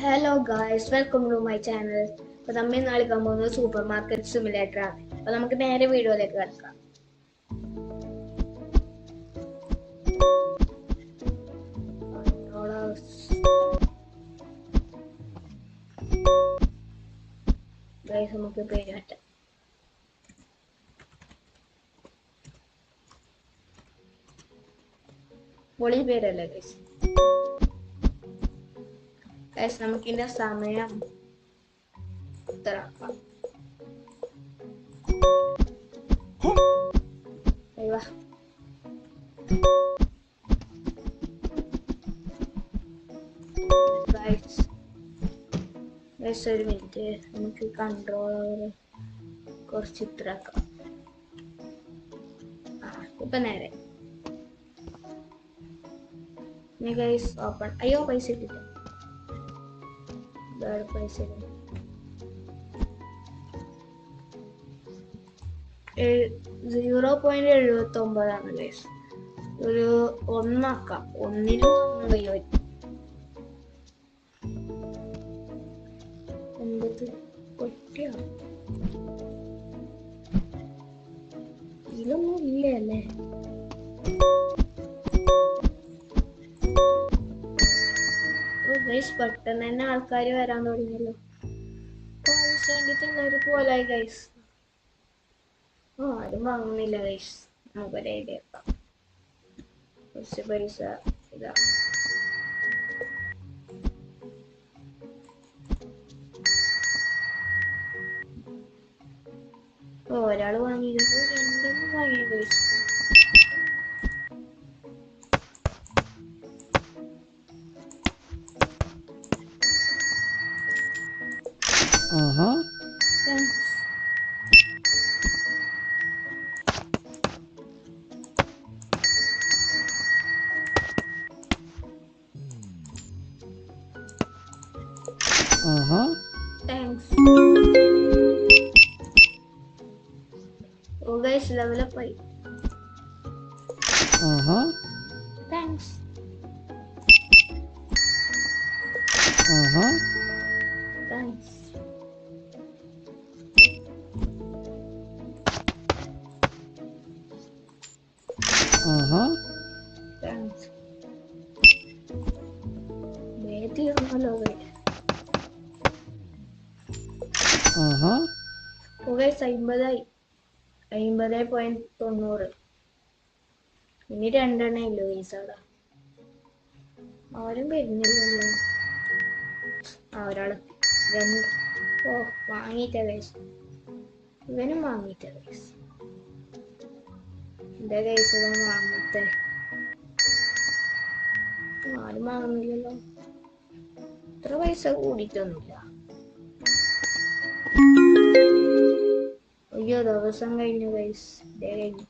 Hello guys, welcome to my channel. അപ്പോൾ നമ്മൾ ഇന്ന് കളിക്കാൻ പോകുന്നത് സൂപ്പർ മാർക്കറ്റ് സിമുലേറ്റർ ആണ്. അപ്പോൾ നമുക്ക് നേരെ വീഡിയോയിലേക്ക് കിടക്കാം. ഗായ്സ്, നമുക്ക് പേര് മാറ്റാം. പൊളി പേരല്ലേ ഗായ്സ്? ഗായ്സ്, നമുക്കിതിന്റെ സമയം ഇത്രയാക്കാം. അയ്യോ, ഗായ്സ് ഒരു മിനിറ്റ്, നമുക്ക് കൺട്രോളർ കുറച്ച് ഇത്രയാക്കാം. ഇപ്പൊ നേരെ ഗായ്സ് ഓപ്പൺ. അയ്യോ, പൈസ ഇട്ടിട്ട് പൈസ 0.79 ഗൈസ്. ഒരു ഒന്നാക്കാം. ഒന്നിനും കയ്യോ എന്തത് പൊട്ടിയ ഇതൊന്നും ഇല്ലേ അല്ലേ? ഗൈസ്, പെട്ടെന്ന് തന്നെ ആൾക്കാർ വരാൻ തുടങ്ങിയല്ലോ. പൈസ കണ്ടിട്ട് എല്ലാവരും പോലായി ഗൈസ്. ആരും വാങ്ങുന്നില്ല ഗൈസ്. നമുക്കൊരു ഐഡിയ ആക്കാം. കുറച്ച് പൈസ ഇതാ. ഒരാള് വാങ്ങി, രണ്ടെണ്ണം വാങ്ങി guys. Thanks. Oh guys, level up ആയി. Thanks. Thanks. Thanks. തീർന്നല്ലോ ഗൈസ്. ഓ ഗൈസ്, 50.90. ഇനി രണ്ടെണ്ണേ ഇല്ലു ഗൈസ്. അവിടെ ആരും വരുന്നില്ലല്ലോ. ഒരാള് രണ്ട്. ഓ, വാങ്ങിയിട്ട ഗൈസ്. ഇവനും വാങ്ങിയിട്ട ഗൈസ്. എന്റെ ഗൈസ് ഇവൻ വാങ്ങത്തെ. ആരും വാങ്ങുന്നില്ലല്ലോ. ഇത്ര പൈസ കൂടിയിട്ടൊന്നുമില്ല. അയ്യോ, ദിവസം കഴിഞ്ഞു ഗൈസ്. കഴിഞ്ഞു.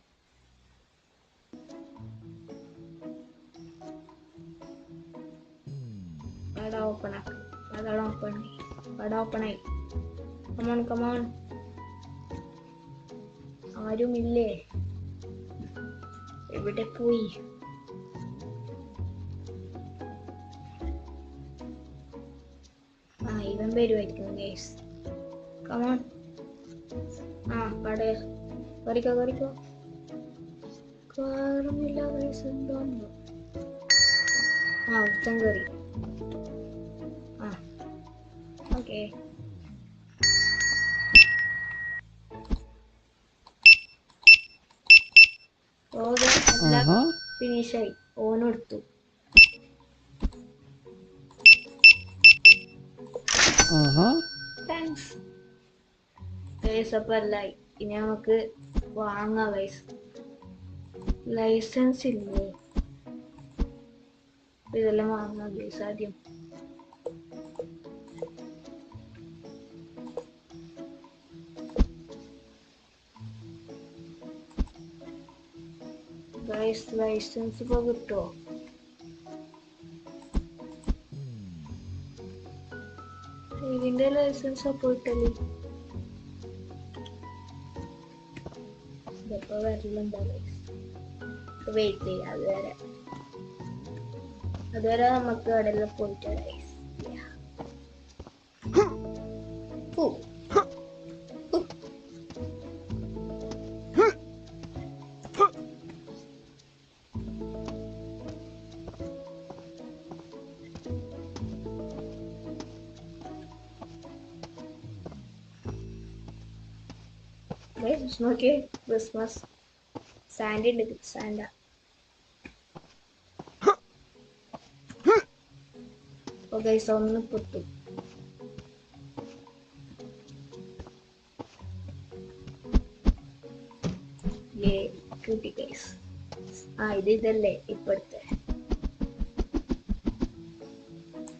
കട ഓപ്പൺ ആക്കി. കമോൺ. ആരുമില്ലേ? എവിടെ പോയി? ഇവൻ വരുമായിരിക്കും ഗൈസ്. കമോൺ. കട കറിക്കോ. കയറുന്നില്ല ഗൈസ്. എന്തോന്നോ. ഉച്ചം കയറി. ഓക്കെ. ഫിനിഷായി. ഓനെടുത്തു. Thanks guys. അപ്പൊ അല്ലായി. ഇനി നമുക്ക് വാങ്ങാം ഗൈസ്. ലൈസൻസ് ഇല്ലേ? ഇതെല്ലാം വാങ്ങാം ഗൈസ് ആദ്യം. ഗൈസ്, ലൈസൻസ് ഇപ്പൊ കിട്ടുമോ? ഇതിന്റെ ലൈസൻസ് അപ്പൊ കിട്ടല് ഇതിപ്പോ വരലുണ്ടോ ഗൈസ്? വെയിറ്റ് ചെയ്യാം. അതുവരെ നമുക്ക് കടലിൽ പോയിട്ട് ഗൈസ്. Ooh. Ooh. Guys, നോക്കിയേ ക്രിസ്മസ് സാൻഡ ഉണ്ട് സാൻഡ. ഓ ഗൈസ് ഒന്ന് പൊട്ടും. കിട്ടി ഗൈസ്. ഇതല്ലേ ഇപ്പോഴത്തെ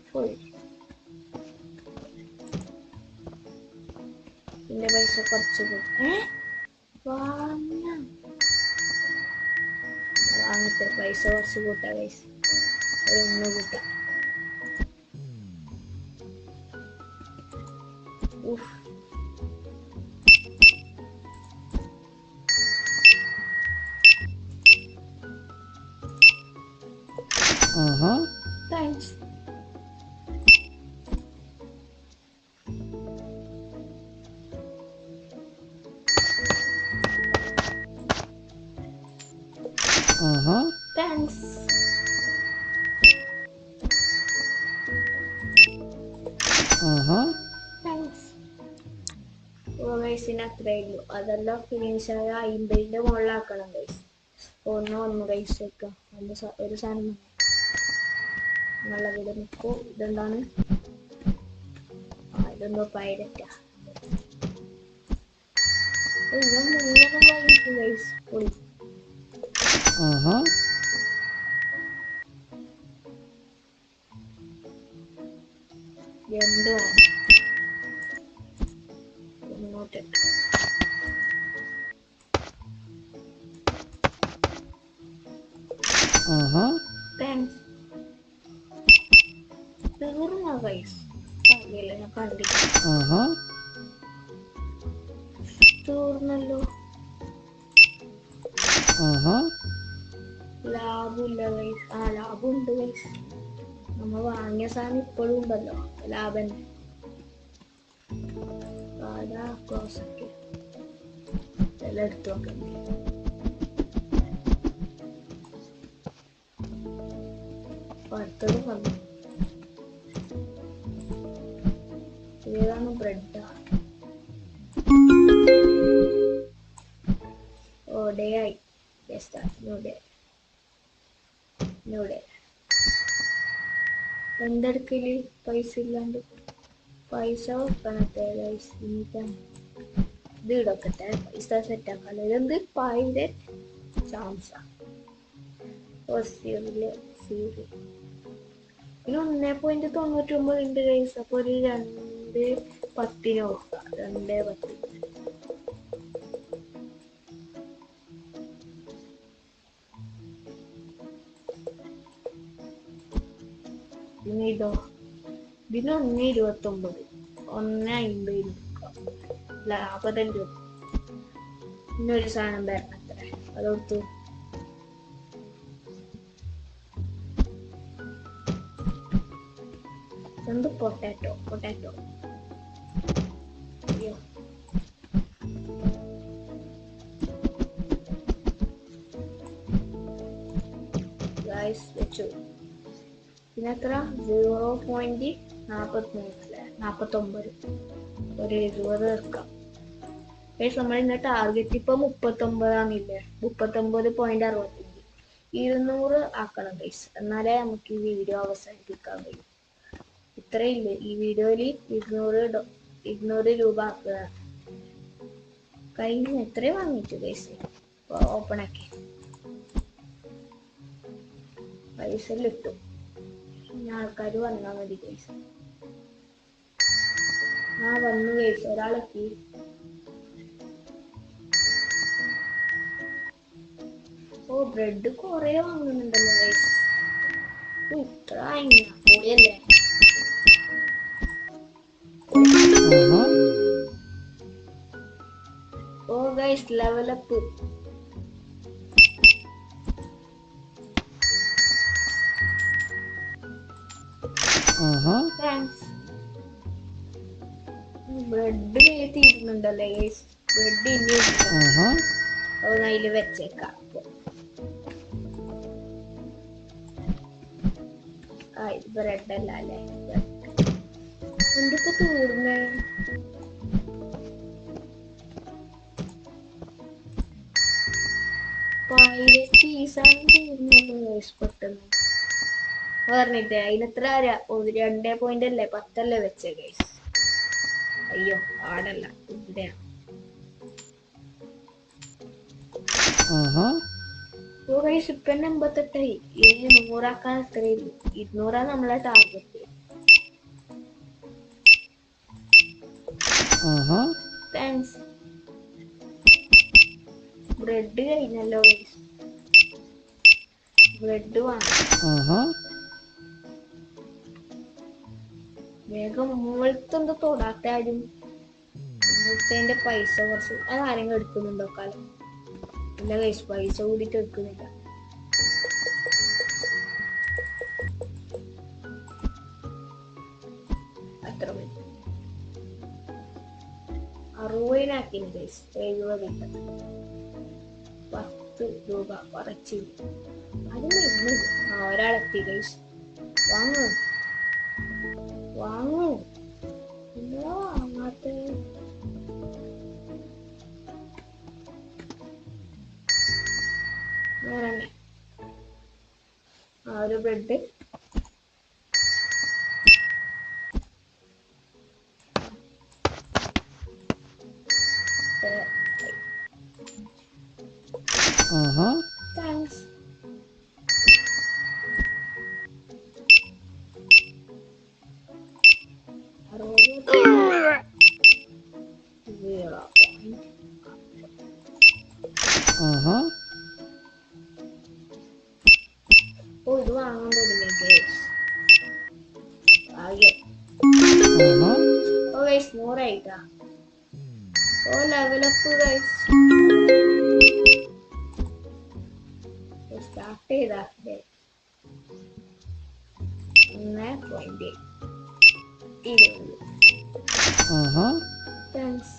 ഫുൾ. ഇതിന്റെ പൈസ കുറച്ച് വാങ്ങത്തെ പൈസ കുറച്ച് കൂട്ടാ ഗൈസ്. ഒന്ന് കൂട്ടാം. Thanks. Thanks. Thanks. ഗൈസിന് അത്രേ ഉള്ളൂ. അതെല്ലാം ഫിനിഷ് ആയ 50ന്റെ മുകളിലാക്കണം ഗൈസ്. ഒന്ന് ഗൈസ് വെക്കാം. ഒരു സാധനം നല്ല വീട് നിൽക്കൂ. ഇതെന്താണ്? ഇതെന്തോ പൈരറ്റാ. ഗൈസ് പൊളി. എന്തോ ഇങ്ങോട്ട് താങ്ക്സ്. തീർന്ന ഗൈസ്. ഞാൻ കണ്ടില്ല. തീർന്നല്ലോ. ലാഭമില്ല ഗൈസ്. ലാഭമുണ്ട് ഗൈസ്. നമ്മൾ വാങ്ങിയ സാധനം ഇപ്പോഴും ഉണ്ടല്ലോ. ലാഭം ക്ലോസൊക്കെ എല്ലാം എടുത്തു നോക്കണ്ടേ. അടുത്തതും വന്നു. ഏതാണ്? ബ്രെഡാ. ഡേ ആയി. എന്തെടുക്കല്? പൈസ ഇല്ലാണ്ട്. പൈസ വെക്കണത്തെ ഗൈസ്. ഇത് ഇടക്കട്ടെ. പൈസ സെറ്റ് ആക്കാലോ. ഇതെന്ത് പൈരറ്റ് ചാൻസ. പിന്നെ 1.99 ഉണ്ട് ഗൈസ്. അപ്പൊ ഒരു 2.10 നോക്കാം. 2.10. പിന്നെ ഇതോ? ഇതിന് 1.29. 1.50 45. ഇന്നൊരു സാധനം വരണത്ര. അതൊത്തു. എന്ത് പൊട്ടാറ്റോ. അയ്യോ ഗൈസ് വെച്ചു. പിന്നെ എത്ര? 0.49. ഒരു 20 എടുക്കാം. നമ്മൾ ഇന്ന് ടാർഗറ്റ് ഇപ്പൊ 39 39.65. 200 ആക്കണം ഗൈസ്. എന്നാലേ നമുക്ക് ഈ വീഡിയോ അവസാനിപ്പിക്കാൻ കഴിയും. ഇത്രയില്ലേ ഈ വീഡിയോയില്. 200 രൂപ ആക്കുക. കഴിഞ്ഞ എത്രയും വാങ്ങിച്ചു ഗൈസ്. ഓപ്പൺ ആക്കി പൈസ ഇട്ടു. ആൾക്കാർ വന്നാൽ മതി ഗൈസ്. വന്നു ഗൈസ്. ഒരാളെത്തി. ബ്രെഡ് കൊറേ വാങ്ങുന്നുണ്ടല്ലോ ഗൈസ്. ഇത്ര പൊളിയല്ലേ. Guys level up. താങ്ക്സ്. ബ്രെഡ് തീരുന്നുണ്ടല്ലേ ഗൈസ്. ബ്രെഡ് ഇനിയുണ്ട്. അപ്പൊ അതിൽ വെച്ചേക്കാം. ഇത് ബ്രെഡ് അല്ല അല്ലേ? എന്തൊക്കെ തീർന്നേ? 1000 പീസാണ് തീർന്നത് ഗൈസ് പെട്ടെന്ന്. പറഞ്ഞിട്ടേ അതിനെത്ര 2 പോയിന്റ് അല്ലേ 10 വെച്ചേ ഗൈസ്. അയ്യോ ആടല്ല ഇവിടെയാണ്. ഓ ഗൈസ് ഇപ്പൊ 88. ഇനി 100 എത്രയുള്ളൂ? 200 നമ്മളെ ടാർഗറ്റ്. താങ്ക്സ്. ബ്രെഡ് കഴിഞ്ഞല്ലോ ഗൈസ്. ബ്രെഡ് വേണം. വേഗം മുകളിലത്തെ തൊടാത്താരും. മുകളിലത്തെ പൈസ കുറച്ച് ആരെങ്കിലും എടുക്കുന്നുണ്ടോ കാലം? ഇല്ല ഗൈസ് പൈസ കൂടിയിട്ട് എടുക്കുന്നില്ല. അത്ര 60 ഗൈസ്. 70 10 രൂപ കുറച്ച്. ഒരാളെത്തി ഗൈസ്. വാങ്ങൂ വാങ്ങൂ. എന്താ വാങ്ങാത്ത? ഒരു ബ്രെഡ് താങ്ക്സ്. ഓ ഇത് വാങ്ങാൻ തുടങ്ങി ഗൈസ്. ഓ ഗൈസ് 100 ആയിട്ടാ. ഓ ലെവലപ്പ് ഗൈസ്. സ്റ്റാർട്ട് ചെയ്താ 1.20. താങ്ക്സ്.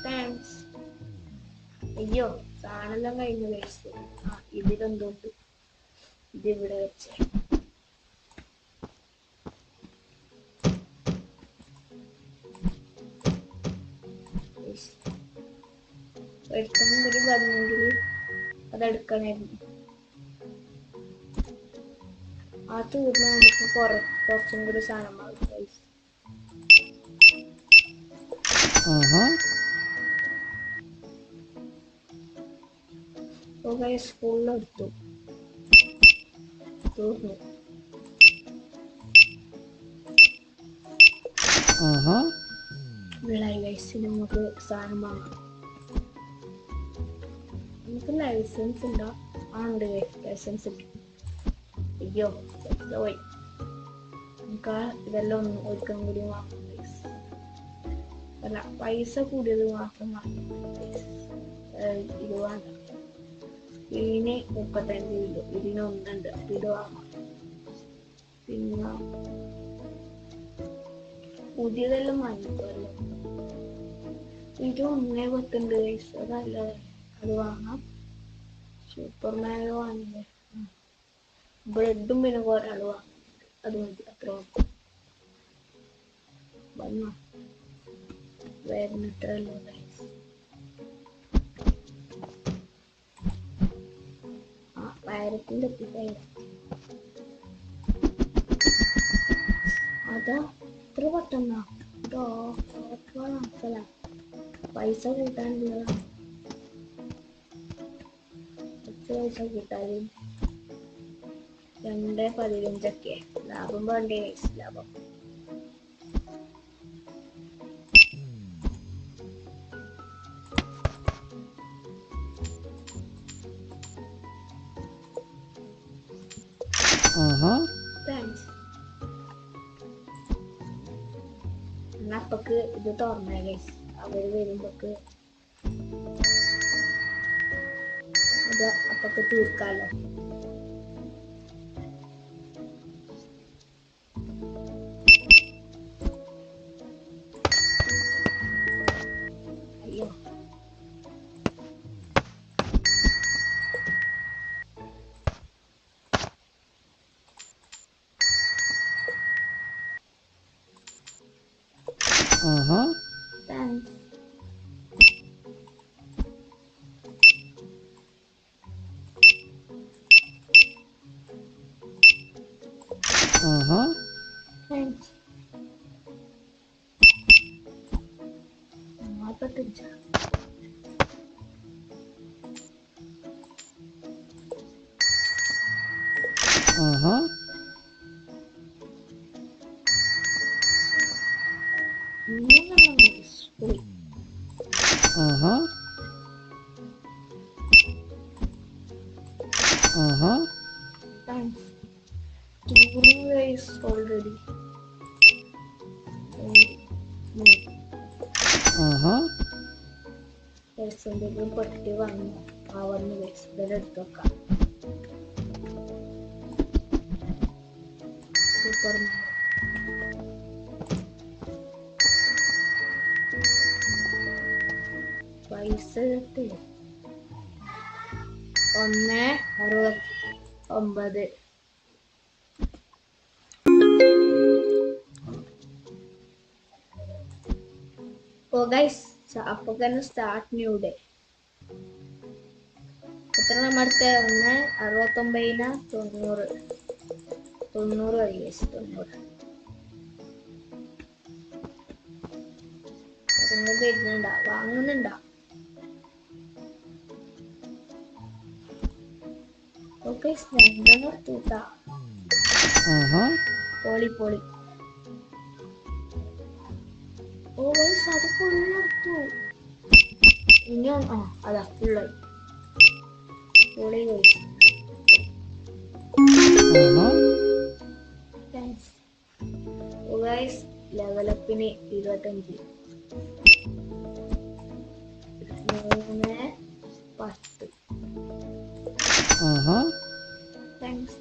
താങ്ക്സ്. അയ്യോ സാധനം കഴിഞ്ഞു ഗൈസ്. ഇതിലെന്തോട്ട് ഇതിവിടെ വെച്ച് എടുത്തെങ്കിലും കൂടി വന്നെങ്കിൽ അതെടുക്കണായിരുന്നു. ആ തീർന്ന നമുക്ക് കുറച്ചും കൂടി സാധനം വാങ്ങും ഗൈസ്. സ്കൂളിലെടുത്തു തീർന്നു. ലൈസൻസ് നമുക്ക് സാധനം വാങ്ങാം. നമുക്ക് ലൈസൻസ് ഉണ്ടോ? ഉണ്ട് ലൈസൻസ് ഉണ്ട്. അയ്യോ പോയി. നമുക്ക് ഇതെല്ലാം ഒരിക്കലും കൂടി വാങ്ങാം. അല്ല പൈസ കൂടിയത് മാത്രം വാങ്ങാം. ഇത് വേണ്ട. ഇതിന് 35 കിലോ. ഇതിനൊന്നുണ്ട്. ഇത് വാങ്ങാം. പിന്നെ പുതിയതെല്ലാം വാങ്ങിക്കുമല്ലോ. ഇത് 1.10 പൈസ അതല്ല. അത് വാങ്ങാം. സൂപ്പർമാൻ വാങ്ങില്ലേ. ബ്രെഡും പിന്നെ കുറെ ആൾ വാങ്ങുന്നുണ്ട്. അത് മതി. അത്ര വന്നോ വരുന്നത്രല്ലോ. പൈരത്തിന്റെ അതാ ഇത്ര പെട്ടെന്നാ പൈസ കൂട്ടാനുള്ളതാണ്. പൈസ കൂട്ടാല് 2.15 ലാഭം വേണ്ടേ? ലാഭം താങ്ക്സ്. അപ്പക്ക് ഇത് തുറന്നേ ഗൈസ്. അവര് വരുമ്പോക്ക് ഇത് അപ്പക്ക് തീർക്കാലോ. അയ്യോ താങ്ക്സ്. താങ്ക്സ്. 45. മൂന്നെണ്ണം ഗൈസ്. പോയി. താങ്ക്സ്. Touring guys already. എന്തെങ്കിലും പട്ടി വന്നു വന്ന് ഗൈസ്. ഇതെടുത്ത് വെക്കാം. സൂപ്പർമാൻ. പൈസ കിട്ടി. 169. ഓ ഗൈസ്, അപ്പൊ തന്നെ സ്റ്റാർട്ട് ന്യൂ ഡേ. എത്ര നമ്മടുത്ത് 169 90 90 ആയി ഗൈസ്. 90 വരുന്നുണ്ടാ? വാങ്ങുന്നുണ്ടാ? ഓക്കെ, 2 എടുത്തുട്ടാ. പൊളി പൊളി. ഓ ഗൈസ്, അത് ഫുള്ളെടുത്തു. ഇനി അതാ ഫുള്ളായി. പൊളി ഗൈസ്. താങ്ക്സ്. ഓ ഗൈസ്, ലെവലപ്പിന് 25. 3 10. താങ്ക്സ്.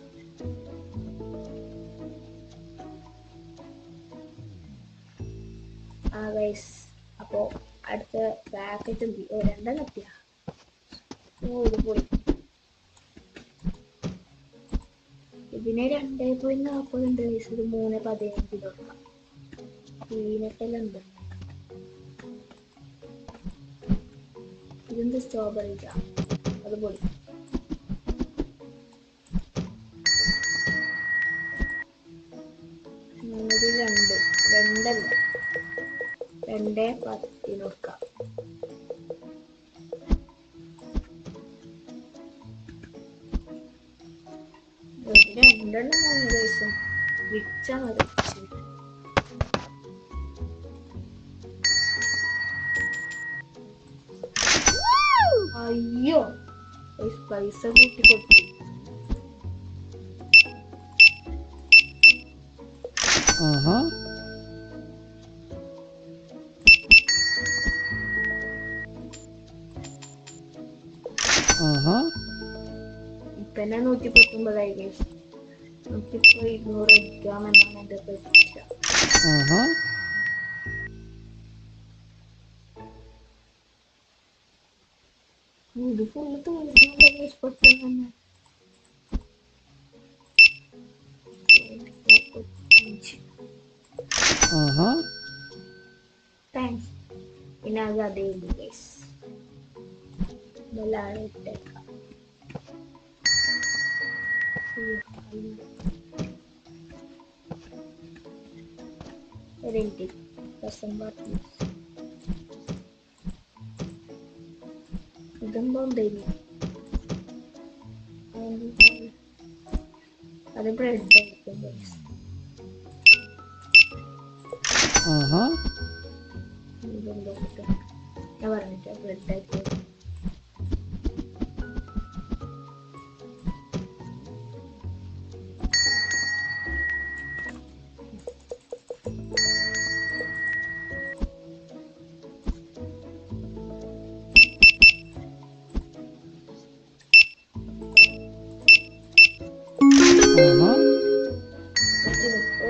ഗൈസ്, അപ്പോ അടുത്ത പാക്കറ്റ് എന്ത്? 2 എത്തിയ. ഓ ഇത് പോയി. ഇതിന് 2.40 ഗൈസ്. ഇത് 3.15 കൊടുക്കാം. പീനട്ടെല്ലാം ഉണ്ട്. ഇതെന്ത് സ്ട്രോബെറി ജാം? അത് പോയി. ഇത് 2 2.10 കൊടുക്കാം. ഇത് 2 വാങ്ങി ഗൈസ്. റിച്ചാണ് റിച്ച്. അയ്യോ പൈസ കൂട്ടി കൊടുത്തു. ഇപ്പന്നെ 119 ഗൈസ്. നമുക്കിപ്പോ 200 അടിക്കാമെന്നാണ് എന്റെ പ്രതീക്ഷ. ഇത് ഫുള്ള് തീർന്നുള്ള ഗൈസ് പെട്ടെന്ന് തന്നെ. 45. താങ്ക്സ്. പിന്നെ അത് അതേ ഉള്ളൂ ഗൈസ്. ഇതെല്ലാം ഇട്ടേക്കാം. ഇതെന്തോ ഉണ്ടായിരുന്നു. അത് ബ്രെഡ് ആയിരിക്കും ഗൈസ്. ഇതെന്തോ ഞാൻ പറഞ്ഞിട്ട് ബ്രെഡ് ആയിരിക്കും.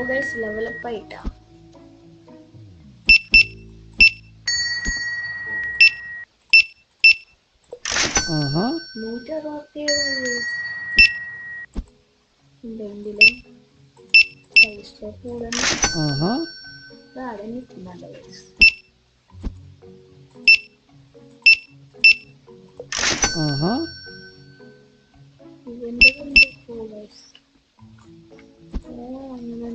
ഗൈസ് ലെവലപ്പ് ആയിട്ടാ. നൂറ്റി 167 എന്തെങ്കിലും പൈസ കൂടണം. അവിടെ നിൽക്കുന്നുണ്ട് ഗൈസ്. ഇവന്റെ കണ്ടു ഗൈസ്. അങ്ങനെ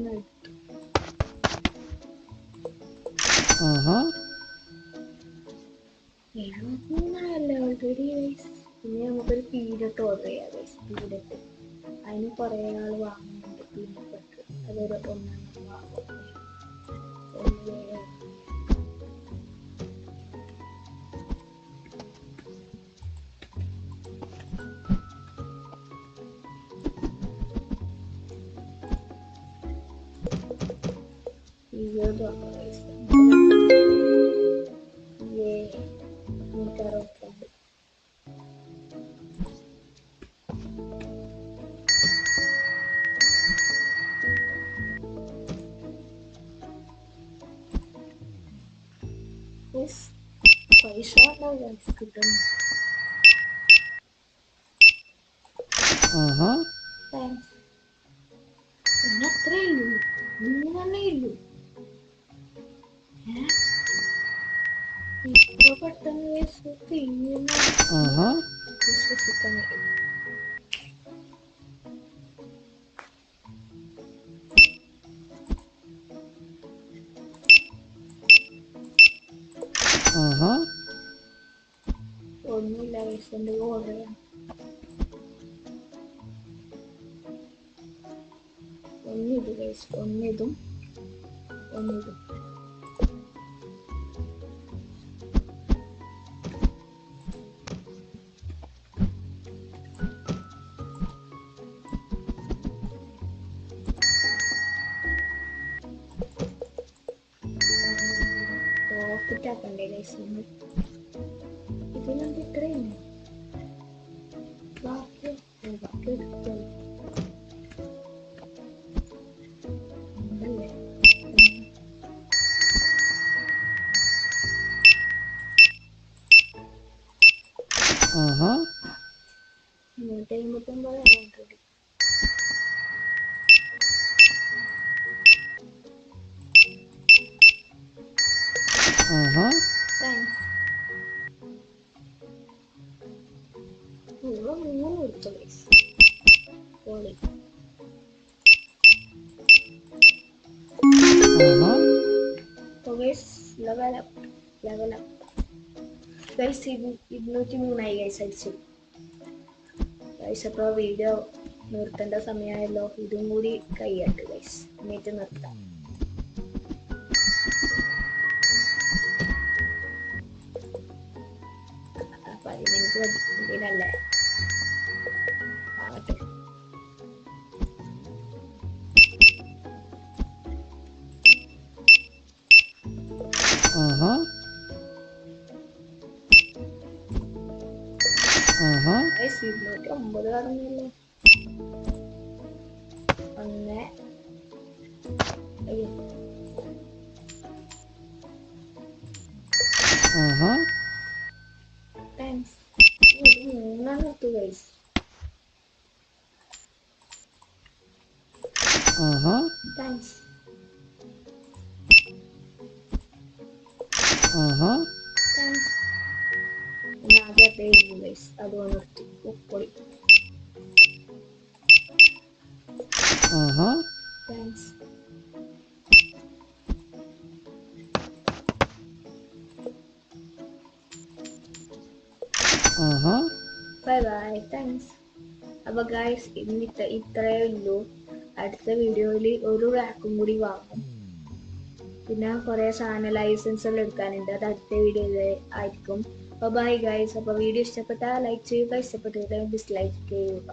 73 ഓൾറെഡി ഗൈസ്. പിന്നെ നമുക്കൊരു പീരിയഡ് ഓർഡർ ചെയ്യാം ഗൈസ്. പീരിയഡ് അതിന് കുറേ ആൾ വാങ്ങുന്നുണ്ട്. പീരിയഡ് അതൊരു ഒന്നെണ്ണം വാങ്ങും. പൈസ കിട്ടും. പിന്നെ അത്രേ ഉള്ളൂ. 3 ഉള്ളൂ. ഇപ്പൊ പെട്ടെന്ന് വിശ്വസിക്കാൻ കഴിയും. ഒന്നുമില്ല ഗൈസ്. എന്തെങ്കിലും ഓർഡർ ചെയ്യാം. ഒന്നിത് ഗൈസ്. ഒന്നിതും ഒന്നിതും. പ്രോഫിറ്റ് ആക്കണ്ടേ ഗൈസ്. ഇതിനെന്ത് ഇത്രയും ബാക്കി എടുത്തു അല്ലേ? നൂറ്റി 59 ഓൾറെഡി. താങ്ക്സ്. 3 കൊടുത്തു ഗൈസ്. പൊളി. Level up guys. 203 ഗൈസ് അടിച്ചു ഗൈസ്. അപ്പോൾ വീഡിയോ നിർത്തേണ്ട സമയമായല്ലോ. ഇതും കൂടി കഴിയട്ടെ ഗൈസ്, എന്നിട്ട് നിർത്താം. മിനിറ്റ് പഠിക്കുന്നതിനല്ലേ ആവട്ടെ. ഗൈസ് 209 പറഞ്ഞല്ലോ. ഒന്ന് താങ്ക്സ്. 3 എടുത്തു ഗൈസ്. താങ്ക്സ്. താങ്ക്സ്. പിന്നെ ആദ്യം അതേ ഉള്ളൂ ഗൈസ്. അതുകൊണ്ട് നിർത്തി. പൊളി. താങ്ക്സ്. Bye bye. താങ്ക്സ്. അപ്പൊ ഗൈസ് ഇത്രയേ ഉള്ളൂ. അടുത്ത വീഡിയോയിൽ ഒരു റാക്കും കൂടി വാങ്ങും. പിന്നെ കുറെ സാധന ലൈസൻസ് എല്ലാം എടുക്കാനുണ്ട്. അത് അടുത്ത വീഡിയോയിൽ ആയിരിക്കും. അപ്പോൾ ബൈ ഗൈസ്. അപ്പോൾ വീഡിയോ ഇഷ്ടപ്പെട്ടാൽ ലൈക്ക് ചെയ്യുക, ഇഷ്ടപ്പെട്ടില്ല ഡിസ്ലൈക്ക് ചെയ്യുക.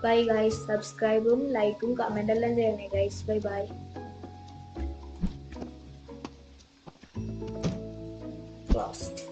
Bye guys. സബ്സ്ക്രൈബും ലൈക്കും കമന്റ് എല്ലാം ചെയ്യണേ ഗൈസ്. Bye bye. ക്ലോസ്ഡ്.